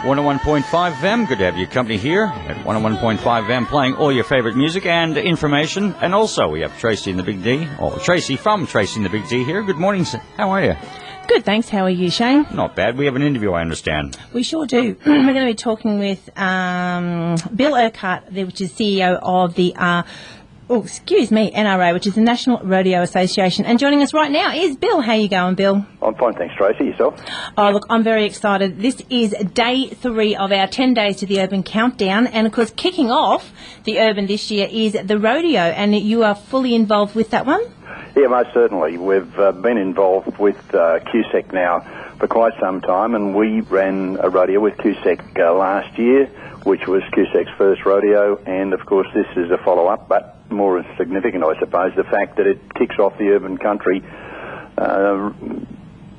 101.5 FM, good to have your company here at 101.5 FM, playing all your favourite music and information. And also we have Tracy in the Big D, or Tracy from Tracy in the Big D here. Good morning, how are you? Good, thanks. How are you, Shane? Not bad. We have an interview, I understand. We sure do. We're going to be talking with Bill Urquhart, which is CEO of the NRA, which is the National Rodeo Association. And joining us right now is Bill. How you going, Bill? I'm fine, thanks, Tracy. Yourself? Oh, look, I'm very excited. This is day 3 of our 10 Days to the Urban countdown. And, of course, kicking off the Urban this year is the Rodeo. And you are fully involved with that one? Yeah, most certainly. We've been involved with QSEC now for quite some time, and we ran a rodeo with QSEC last year, which was QSEC's first rodeo, and of course this is a follow-up, but more significant, I suppose, the fact that it kicks off the Urban Country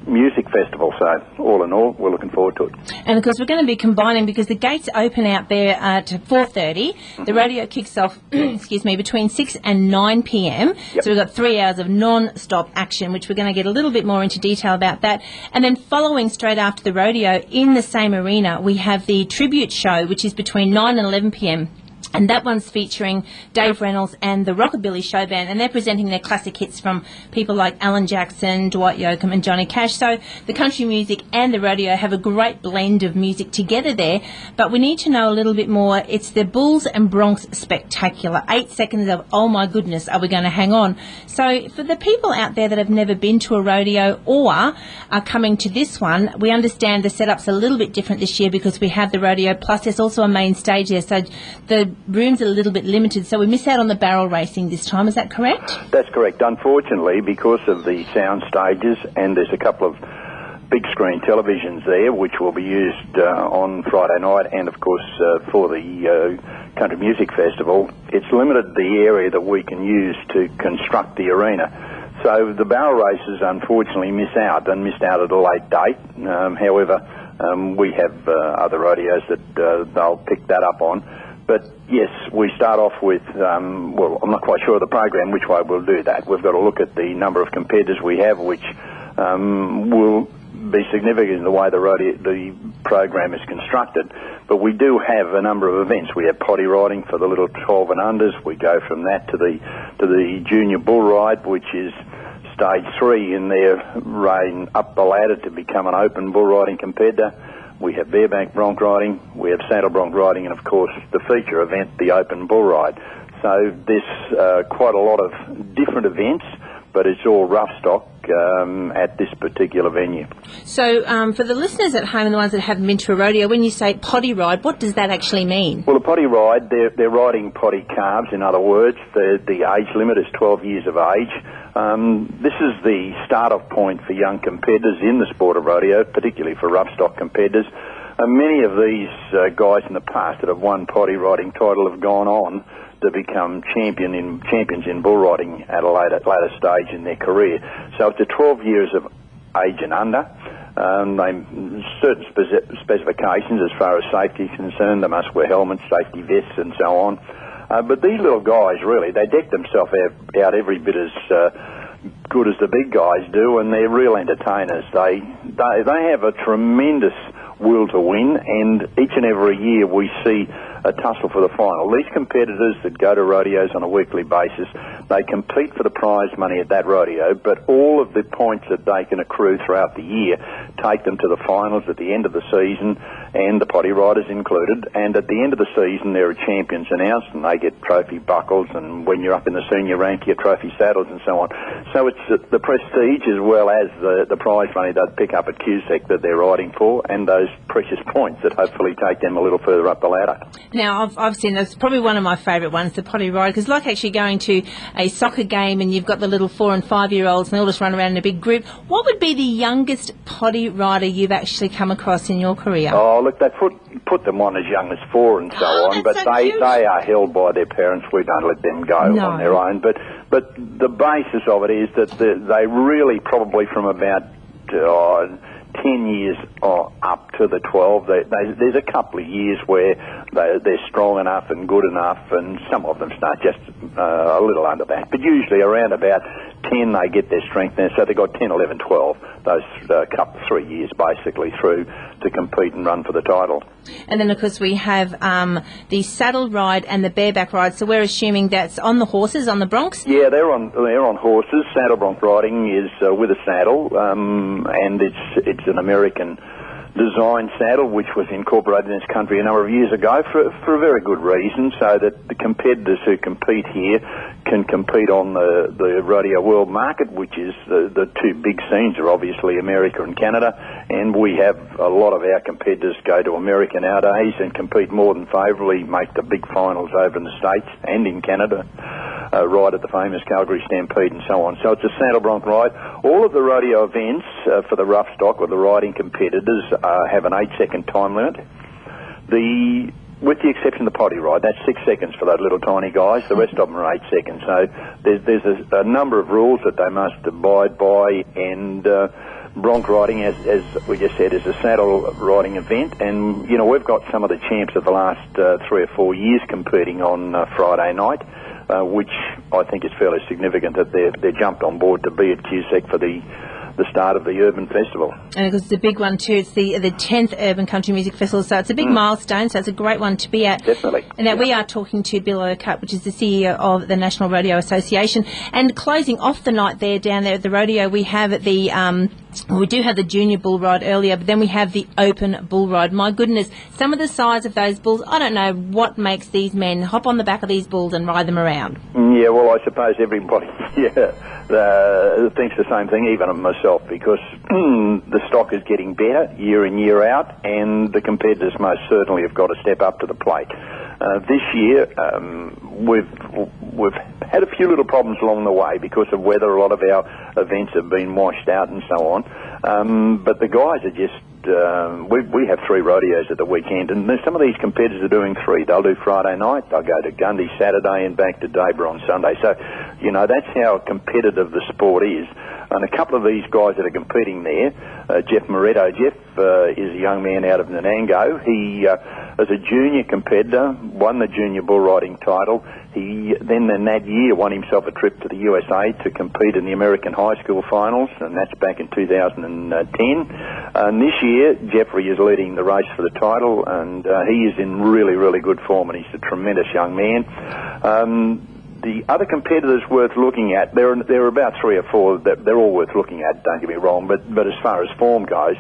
music festival. So all in all, we're looking forward to it. And of course we're going to be combining, because the gates open out there at 4:30. The rodeo kicks off between 6 and 9 p.m. Yep. So we've got 3 hours of non-stop action, which we're going to get a little bit more into detail about that. And then following straight after the rodeo, in the same arena, we have the tribute show, which is between 9 and 11 p.m. And that one's featuring Dave Reynolds and the Rockabilly Show Band, and they're presenting their classic hits from people like Alan Jackson, Dwight Yoakam and Johnny Cash. So the country music and the rodeo have a great blend of music together there. But we need to know a little bit more. It's the Bulls and Bronx Spectacular. 8 seconds of, oh my goodness, are we going to hang on? So for the people out there that have never been to a rodeo or are coming to this one, we understand the setup's a little bit different this year because we have the rodeo, plus there's also a main stage there. So the rooms are a little bit limited, so we miss out on the barrel racing this time. Is that correct? That's correct. Unfortunately, because of the sound stages, and there's a couple of big screen televisions there which will be used on Friday night, and of course for the Country Music Festival, it's limited the area that we can use to construct the arena. So the barrel races unfortunately missed out at a late date. However, we have other rodeos that they'll pick that up on. But yes, we start off with, I'm not quite sure of the program, which way we'll do that. We've got to look at the number of competitors we have, which will be significant in the way the program is constructed. But we do have a number of events. We have potty riding for the little 12 and unders. We go from that to the junior bull ride, which is stage 3 in their reign up the ladder to become an open bull riding competitor. We have bareback bronc riding, we have saddle bronc riding, and of course the feature event, the open bull ride. So there's quite a lot of different events, but it's all rough stock at this particular venue. So for the listeners at home and the ones that haven't been to a rodeo, when you say potty ride, what does that actually mean? Well, a potty ride, they're riding potty calves, in other words. The age limit is 12 years of age. This is the start-off point for young competitors in the sport of rodeo, particularly for rough stock competitors. Many of these guys in the past that have won potty riding title have gone on to become champions in bull riding at a later stage in their career. So it's 12 years of age and under. Certain specifications as far as safety is concerned. They must wear helmets, safety vests and so on. But these little guys, really, they deck themselves out every bit as good as the big guys do, and they're real entertainers. They have a tremendous will to win, and each and every year we see a tussle for the final. These competitors that go to rodeos on a weekly basis, they compete for the prize money at that rodeo, but all of the points that they can accrue throughout the year take them to the finals at the end of the season, and the potty riders included, and at the end of the season there are champions announced, and they get trophy buckles, and when you're up in the senior rank you get trophy saddles and so on. So it's the prestige as well as the prize money they pick up at QSEC that they're riding for, and those precious points that hopefully take them a little further up the ladder. Now, I've seen that's probably one of my favourite ones, the potty ride, because like actually going to a soccer game and you've got the little 4 and 5 year olds and they all just run around in a big group. What would be the youngest potty rider you've actually come across in your career? Oh, look, they put them on as young as 4 and so on, but so they are held by their parents. We don't let them go on their own. But the basis of it is that they really probably from about 10 years up to the 12, there's a couple of years where they're strong enough and good enough, and some of them start just a little under that. But usually around about 10, they get their strength there. So they got 10, 11, 12, those couple 3 years basically through to compete and run for the title. And then, of course, we have the saddle ride and the bareback ride. So we're assuming that's on the horses, on the broncs? Yeah, they're on horses. Saddle bronc riding is with a saddle, and it's an American design saddle which was incorporated in this country a number of years ago for a very good reason, so that the competitors who compete here can compete on the rodeo world market, which is the two big scenes are obviously America and Canada, and we have a lot of our competitors go to America nowadays and compete more than favourably, make the big finals over in the States and in Canada, ride at the famous Calgary Stampede and so on. So it's a saddle bronc ride. All of the rodeo events for the rough stock or the riding competitors have an 8-second time limit. With the exception of the potty ride, that's 6 seconds for those little tiny guys. The rest of them are 8 seconds. So there's a number of rules that they must abide by, and bronc riding, as we just said, is a saddle riding event. And, you know, we've got some of the champs of the last 3 or 4 years competing on Friday night, which I think is fairly significant that they're jumped on board to be at QSEC for the start of the Urban Festival. And of course it's a big one too. It's the 10th Urban Country Music Festival, so it's a big milestone, so it's a great one to be at. Definitely. And now we are talking to Bill Urquhart, which is the CEO of the National Rodeo Association. And closing off the night there, down there at the rodeo, we have we do have the junior bull ride earlier, but then we have the open bull ride. My goodness, some of the size of those bulls, I don't know what makes these men hop on the back of these bulls and ride them around. Yeah, well, I suppose everybody thinks the same thing, even myself, because the stock is getting better year in, year out, and the competitors most certainly have got to step up to the plate. This year, we've had a few little problems along the way because of weather. A lot of our events have been washed out and so on. But the guys are just, we have 3 rodeos at the weekend, and some of these competitors are doing 3. They'll do Friday night, they'll go to Gundy Saturday and back to Debra on Sunday. So, you know, that's how competitive the sport is. And a couple of these guys that are competing there, Jeff Moretto. Jeff is a young man out of Nanango. He, as a junior competitor, won the junior bull riding title. He then in that year won himself a trip to the USA to compete in the American high school finals, and that's back in 2010. And this year, Jeffrey is leading the race for the title, and he is in really, really good form, and he's a tremendous young man. The other competitors worth looking at, there are about 3 or 4 that they're all worth looking at, don't get me wrong, but as far as form goes,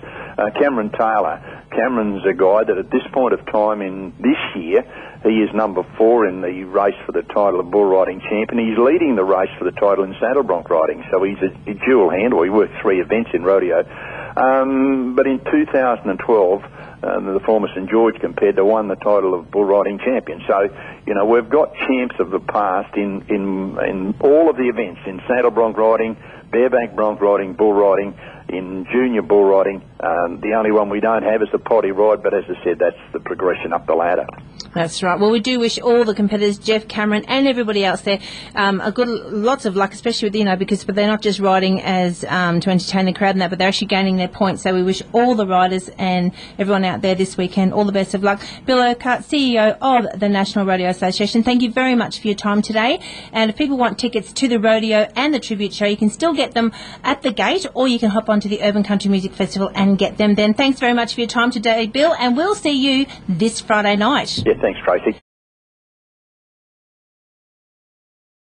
Cameron Taylor. Cameron's a guy that at this point of time in this year, he is number 4 in the race for the title of bull riding champion. He's leading the race for the title in saddle bronc riding, so he's a dual handler. He worked 3 events in rodeo. But in 2012, the former St George competitor won the title of bull riding champion. So, you know, we've got champs of the past in all of the events, in saddle bronc riding, bareback bronc riding, bull riding, in junior bull riding. The only one we don't have is the potty ride, but as I said, that's the progression up the ladder. That's right. Well, we do wish all the competitors, Jeff, Cameron, and everybody else there, lots of luck, especially with, you know, because they're not just riding as to entertain the crowd and that, but they're actually gaining their points. So we wish all the riders and everyone out there this weekend all the best of luck. Bill Urquhart, CEO of the National Rodeo Association, thank you very much for your time today. And if people want tickets to the rodeo and the tribute show, you can still get them at the gate, or you can hop onto the Urban Country Music Festival and get them then. Thanks very much for your time today, Bill, and we'll see you this Friday night. Yeah, thanks, Tracy.